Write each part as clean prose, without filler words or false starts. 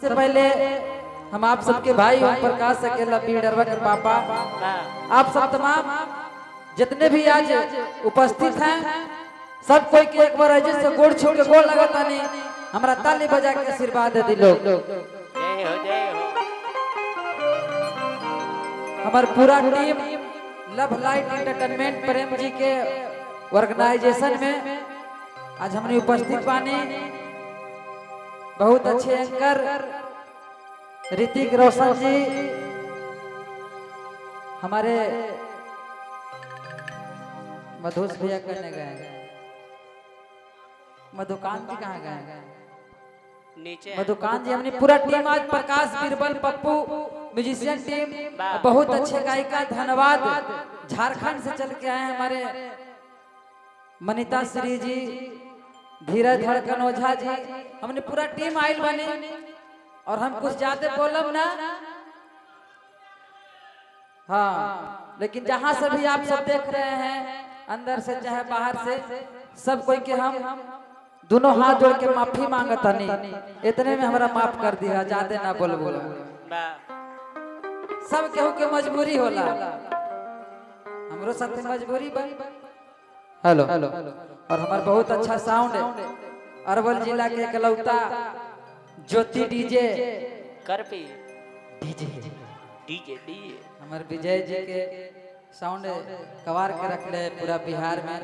सबसे पहले हम आप सबके भाई ओम प्रकाश अकेला बीडरवा के पापा, आप सब तमाम जितने भी आज उपस्थित हैं सब कोई के एक बार अजय से गोड़ छू के गोड़ लगाता नहीं, हमारा ताली बजा के आशीर्वाद दे दिलो। जय हो जय हो। हमार पूरा team love light entertainment Prem ji के ऑर्गेनाइजेशन में आज हमने उपस्थित बानी। बहुत अच्छे एंकर ऋतिक रोशन जी, हमारे मधुस भैया करने गए, मधुकांत जी कहाँ गए? नीचे मधुकांत जी, हमने पूरा टीम आज प्रकाश बीरबल पप्पू म्यूजिशियन टीम, बहुत अच्छे गायिका, धन्यवाद। झारखंड से चल के आए हैं हमारे मनीता श्री जी, धीरज धड़कन ओझा जी, हमने पूरा टीम आयल बने और हम कुछ ज्यादा बोलब ना, हाँ, लेकिन जहां से भी आप सब देख रहे हैं अंदर से चाहे बाहर से, सब कोई के हम दोनों हाथ जोड़ के माफी मांगता नहीं, इतने में हमारा माफ कर दिया, ज्यादा ना बोल बोलो। सब केहू के मजबूरी होला, हमरो साथे मजबूरी बा। हेलो हेलो, और हमारा बहुत अच्छा साउंड है, अरवल जिला के इकलौता ज्योति डीजे कर पे डीजे डीजे डीजे हमारे विजय जी के साउंड कवार के रख ले पूरा बिहार में,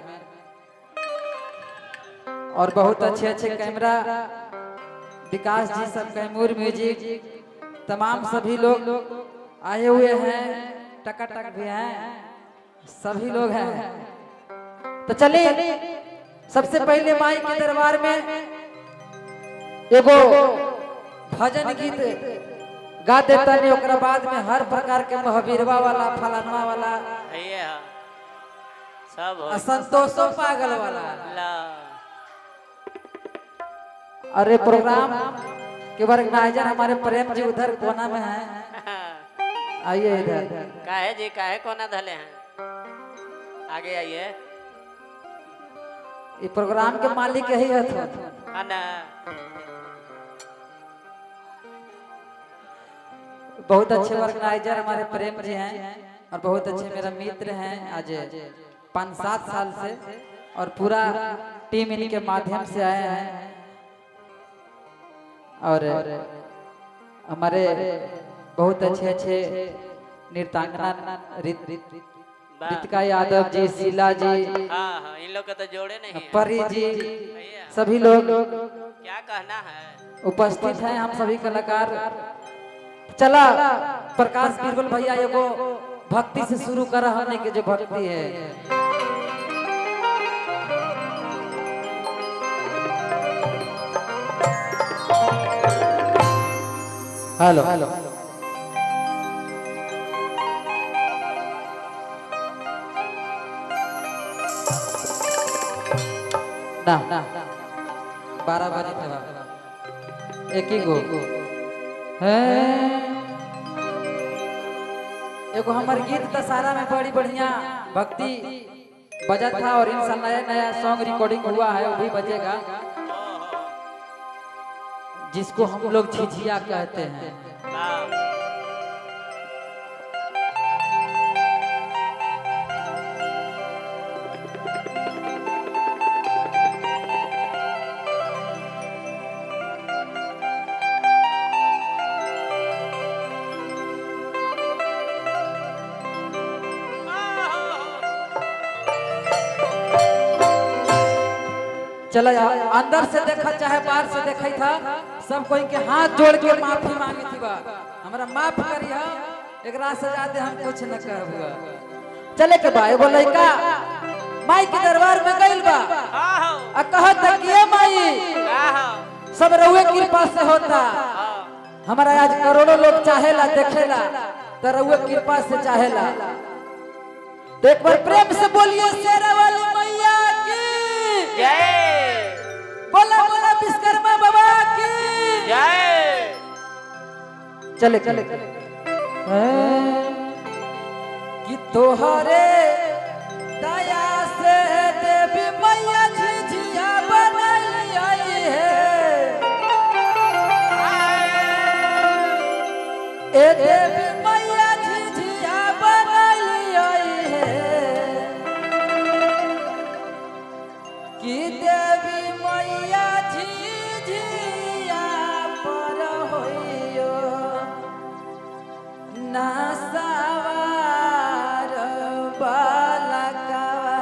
और बहुत अच्छे अच्छे कैमरा विकास जी, सब कैमूर म्यूजिक, तमाम सभी लोग आए हुए हैं, टकाटक भी हैं, सभी लोग हैं। तो चलिए सबसे पहले माई के दरबार में एगो भजन गीत गा देता नहीं, ओकरा बाद में हर प्रकार के महावीरवा वाला, फलानवा वाला, सब असंतोषो पागल वाला। ला अरे प्रोग्राम के ऑर्गेनाइजर हमारे प्रेम जी उधर कोना में हैं, आइए इधर। काहे जी काहे कोना धले हैं, आगे आइए। ये प्रोग्राम के मालिक यही है ना, बहुत अच्छे ऑर्गेनाइजर हमारे प्रेम जी हैं, और बहुत अच्छे मेरा मित्र हैं आज 5-7 साल से, और पूरा टीम इनके माध्यम से आए हैं। और हमारे बहुत अच्छे अच्छे नृत्यांगना रितिका यादव जी, शीला जी, हाँ हाँ, इन लोग का तो जोड़े नहीं है। परी जी, सभी लोग क्या कहना है, उपस्थित हैं, हम सभी कलाकार। चला प्रकाश बीरबल भैया एगो भक्ति से शुरू करा, हमने के जो भक्ति है। हेलो हेलो, ना 12 बजे तक एक ही गो है। एगो हमारे गीत दशहरा में बड़ी बढ़िया भक्ति बजा था, और इंशाल्लाह नया नया सॉन्ग रिकॉर्डिंग हुआ है, वो भी बजेगा, जिसको हम लोग झिझिया कहते हैं। चला अंदर से देखा चाहे बाहर से देखा था, सब कोई के हाथ जोड़ के माफी मांगी थी, बा हमरा माफ करिया, एकरा से ज्यादा हम कुछ न कहबुआ। चले के बा एगो लड़का माई के दरबार में गइल बा, आ कहत कि माई सब रउए कृपा से होता, हमारा आज करोड़ों लोग चाहेला देखेला, तो रउए कृपा से चाहेला। तो एक बार प्रेम से बोलिए शेरा वाली मैया की जय, बोला बोला विश्वकर्मा बाबा की जय। चले चले कि तोहरे दया से देवी मैया झिझिया बनल आई है। ए देवी मैया झिझिया बनलियो है कि देवी मैया झिझिया पर होइयो ना सवार बालकवा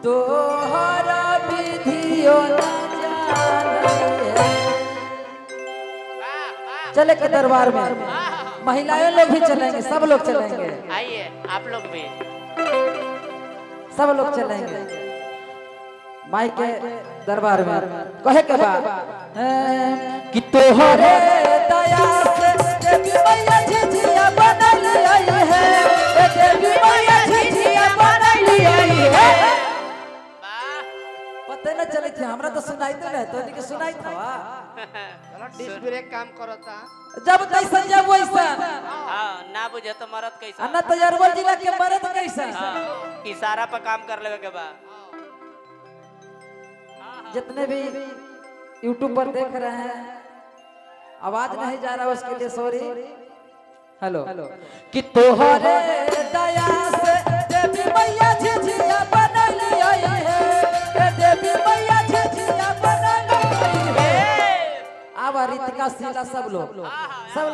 तोहर विधियो न जाने। चले के दरबार में महिलाएं लोग भी चलेंगे, सब लोग चलेंगे। आइए आप लोग भी, सब लोग चलेंगे माई के दरबार में। कहे के बाद कि तोहरे दया से देवी मैया झिझिया बनली है, देवी मैया झिझिया बनली है। पता न चले थे, हमरा तो सुनाई तो नहीं, तो इनके सुनाई था। डिश ब्रेक काम करता जब तैसा जब वैसा हाँ ना बुझे तो मरद कैसा अन्ना तो अरवल जिला के मरद कैसा। इशारा पर काम कर लेवे के बाद जितने भी YouTube पर देख रहे हैं, आवाज नहीं जा रहा उसके लिए सॉरी। हेलो कि तोहरे दया से देवी मैया झिझिया बनली है, देवी मैया झिझिया बनली है। आवा रितिका शीला सब लोग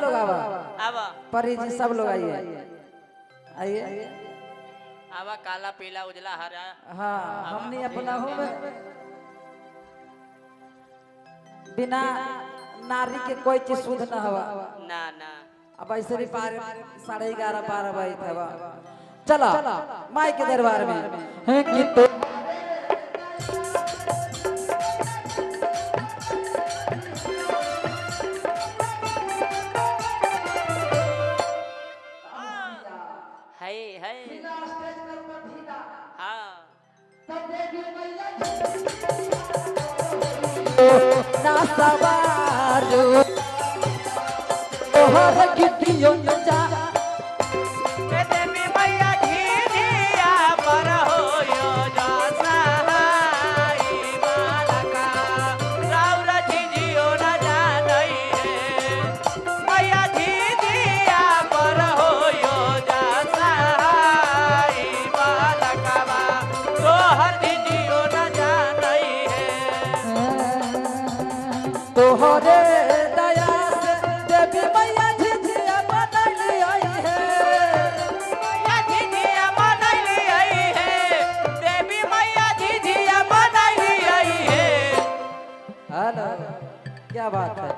आवा, आवा परी जी सब लोग आइए आइए। आवा काला पीला उजला हरा। हाँ हमने अपना हूँ बिना नारी के कोई चीज शुद्ध न हवा ना ना। अब ऐसे भी 11:30 12 बजे था। चला माई के दरबार में कि तो है हाँ ना सवारो तोहर गिट्टियों न जा देवी मैया झिझिया पर होयो जा सहाय बालका राउर झिझियो न जानई रे मैया झिझिया पर होयो जा सहाय बालका तोहर झिझियो न जानई है। तोहरे दया से देवी मैया झिझिया बनली है, मैया झिझिया बनली है, देवी मैया झिझिया बनली है। हेलो क्या बात है,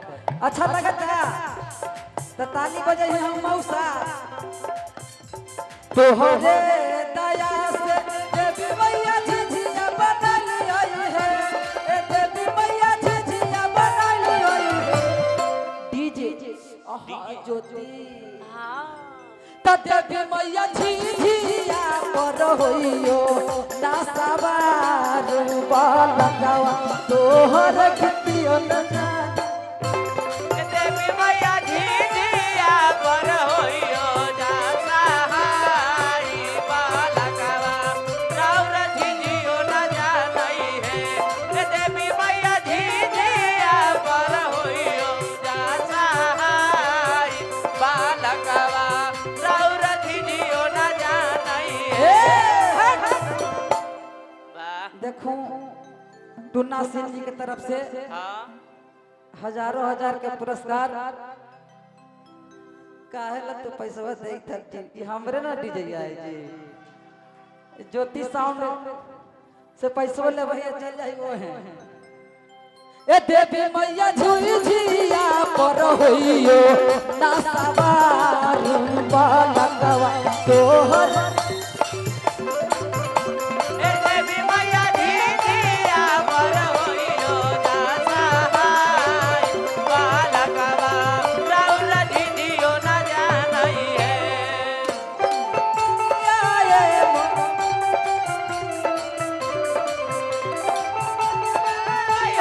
अच्छा लगता तो ताली बजे हम मौसा। तोहरे दया से देवी मैया झिझिया बनली है, देवी मैया झिझिया बनली है। डीजे ज्योति त देवी मैया झिझिया पर होइयो ना सवार बालकवा तोहर गिट्टियों न जाने। देवी मैया झिझिया पर होइयो जा सहाय बालका राउर झिझियो न जानई है। देवी मैया झिझिया पर होइयो जा सहाय बालका राउर झिझियो न जानई है। वाह देखो टुन्ना सिंह जी की तरफ से हाँ हजारों हजार के पुरस्कार काहे ला तो पैसा दे थक जी हमरे ना डीजे आए जी ज्योति साउंड से पैसा ले भैया चल जाई वो है। ए देवी मैया झिझिया पर होइयो ना सवार बालकवा तोहर देवी मैया झिझिया पर होइयो जा सहाय बालका राउर झिझियो न जानई है।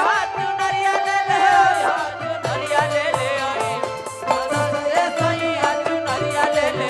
हाथ नरिया ले ले हाथ नरिया ले ले हाथ से सही हाथ नरिया ले ले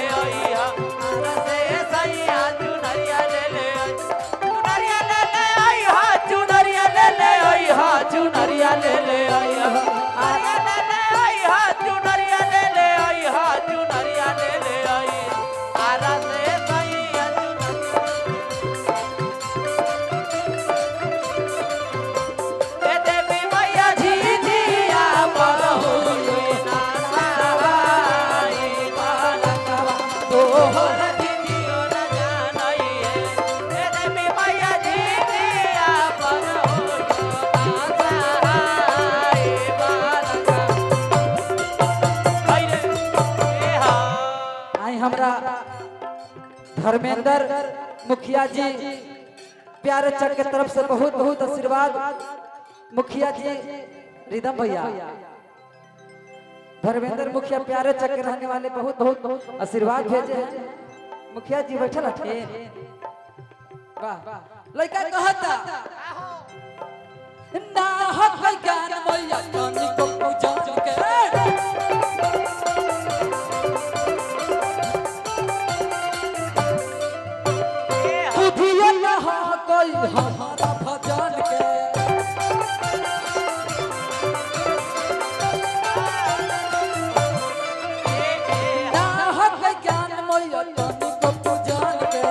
धर्मेंद्र मुखिया जी प्यारे चक के तरफ से बहुत बहुत आशीर्वाद। मुखिया जी रिदम भैया धर्मेंद्र मुखिया प्यारे चक के रहने वाले बहुत बहुत आशीर्वाद भेजे हैं। मुखिया जी बैठल हटे वाह लड़का कहता ना हक ज्ञान मैया जानी को पूजा के बुधिया ना कोई हमारा भजन के ना हक ज्ञान मैया जानी को पूजा के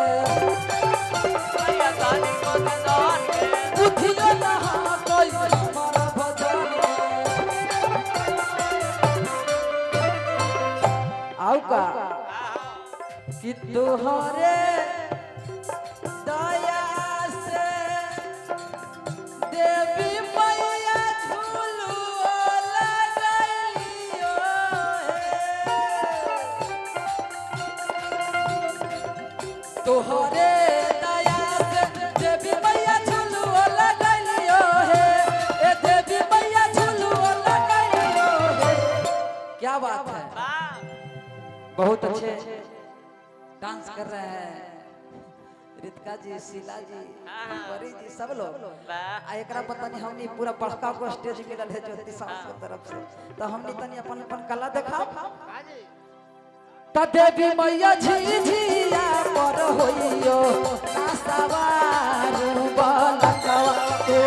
बुधिया ना कोई हमारा भजन आओ का कि तुहरे दया से देवी मैया झूलुआ लगलियो तुहरे दया से देवी मैया झूलुआ लगलियो है ए देवी मैया झूलुआ लगलियो है। क्या बात है, बहुत अच्छे डांस कर रहे हैं रितिका जी, शीला जी, परी जी, सब लोग। एकरा पता नहीं हमनी पूरा बड़का को स्टेज मिलल है ज्योति साउंड के तरफ से, तो हमनी तनी अपन अपन कला दिखाओ। त देवी मैया झिझिया पर होइयो ना सवारू बलकवा तो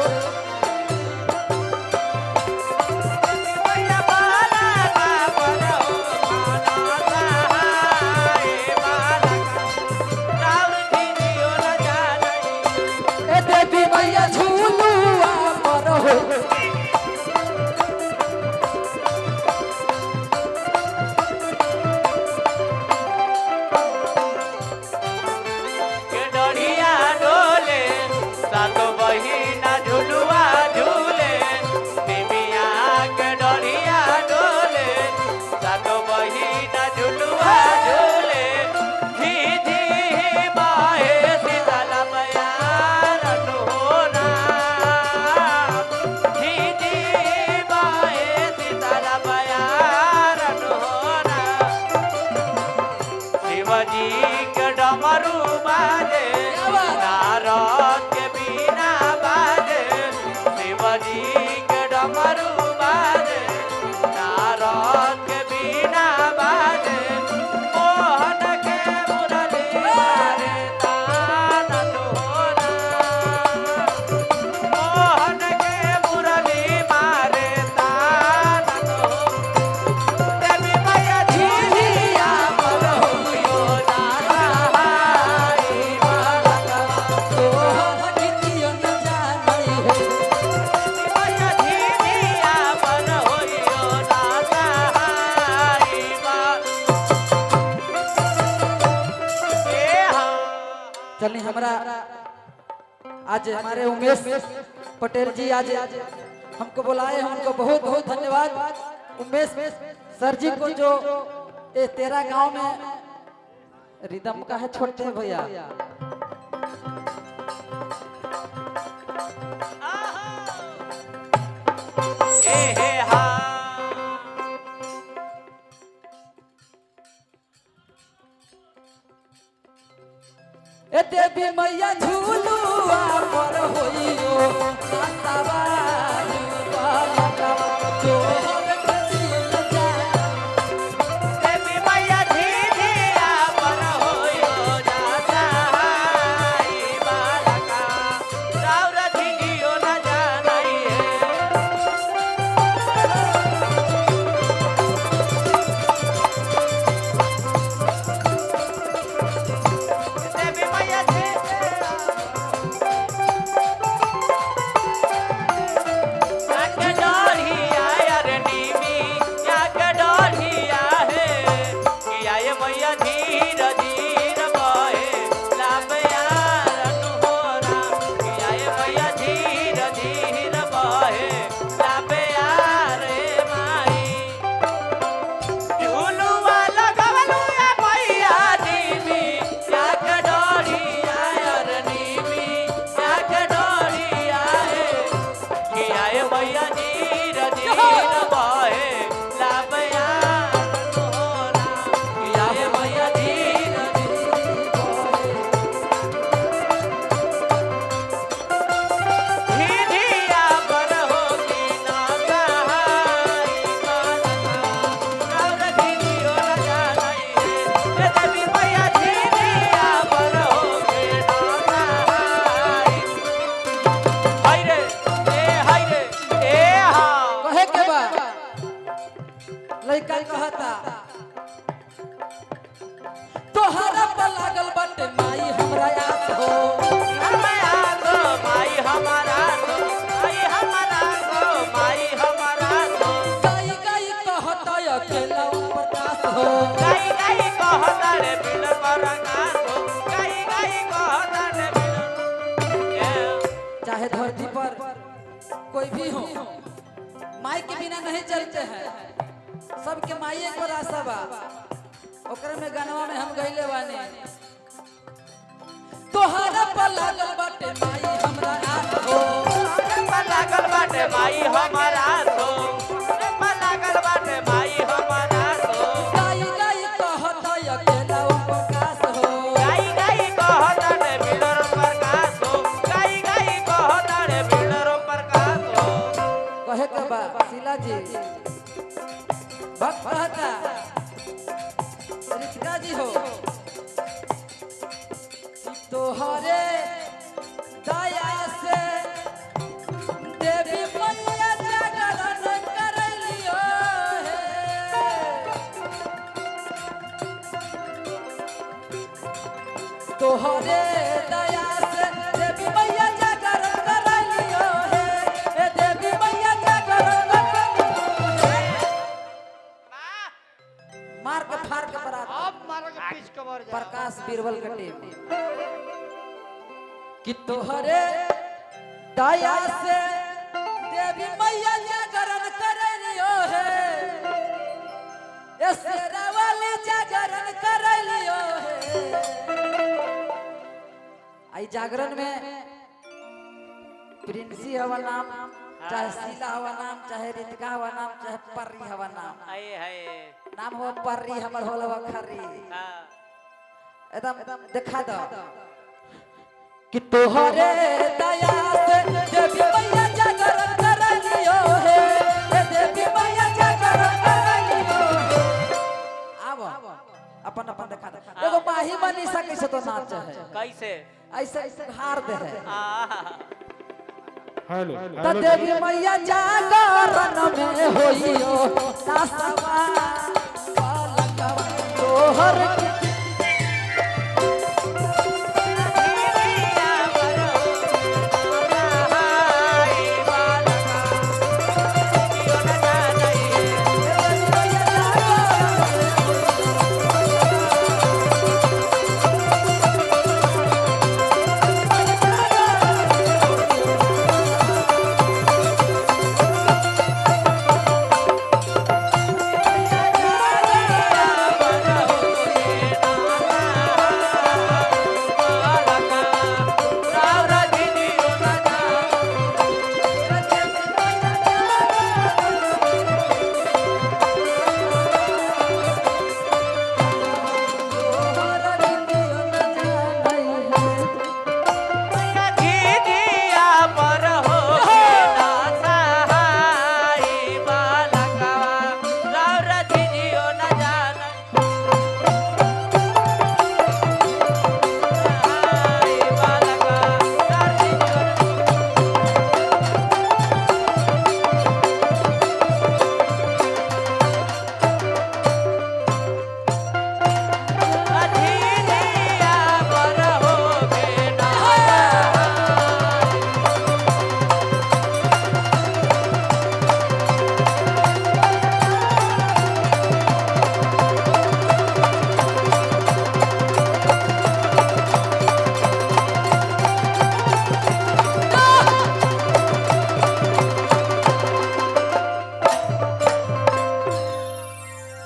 चलिए हमारा आज हमारे उमेश पटेल जी आज हमको बुलाए हैं, उनको बहुत बहुत धन्यवाद। उमेश सर जी को जो ये तेरा गांव में रिदम का है छोटे भैया, ए देवी मैया झूलुआ पर होइयो ना सवारू बलकवा तो देवी मैया झिझिया पर होइयो ना सहाई बालका राउर झिझियो ना जानई देवी मैया झिझिया लड़का कहता तोहरा पर लागल बाटे माई हमरा आस हो हमारा तो माई हमारा तो माई हमारा तो माई हमारा तो गाई गाई कहता अकेला प्रकाश हो गाई गाई कहता रे बिन प्रकाश हो गाई गाई कहता रे बिन चाहे धरती पर कोई भी हो माई के बिना नहीं चलते हैं सबके माई को रास्ता बा ओकरे में गानवा में हम गइले बानी तोहरा पर लागल बाटे माई हमरा आस हो पर लागल बाटे माई हमारा तो पर लागल बाटे माई हमारा तो गाई गाई कहता अकेला प्रकाश हो गाई गाई कहता रे बिन प्रकाश हो गाई गाई कहता रे बिन प्रकाश हो कहे के बा शीला जी भक्त कहता रितिका जी हो तोहरे दया से देवी मैया जागरण करलियो हे तोहरे दया से देवी मैया जागरण करलियो हे ए देवी मैया जागरण करलियो हे मार के फाड़ के बरात अब मारो के पीछ कवर जा प्रकाश बीरबल का टीम कि तोहरे दया से देवी मैया जागरण करलियो हे ए शेरा वाली जागरण करलियो हे आई जागरण में प्रिंसी हवा नाम चाहे शीला हवा नाम चाहे रितिका हवा नाम चाहे पर्री हवा नाम हाय हाय नाम हो पर्री हमर होला खरी हां एकदम दिखा दो कि तोहरे दया से देवी मैया जागरण करलियो हे ए देवी मैया जागरण करलियो हे आब अपन अपन दिखा दो एगो माही मनीषा कैसे तो नाच है कैसे ऐसे ऐसे हार दे है हेलो त देवी मैया जागरण में होइयो नासवा बालकवा तोहर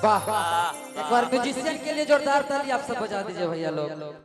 वाह एक बार म्यूजिशियन के लिए जोरदार ताली आप सब बजा दीजिए भैया लोग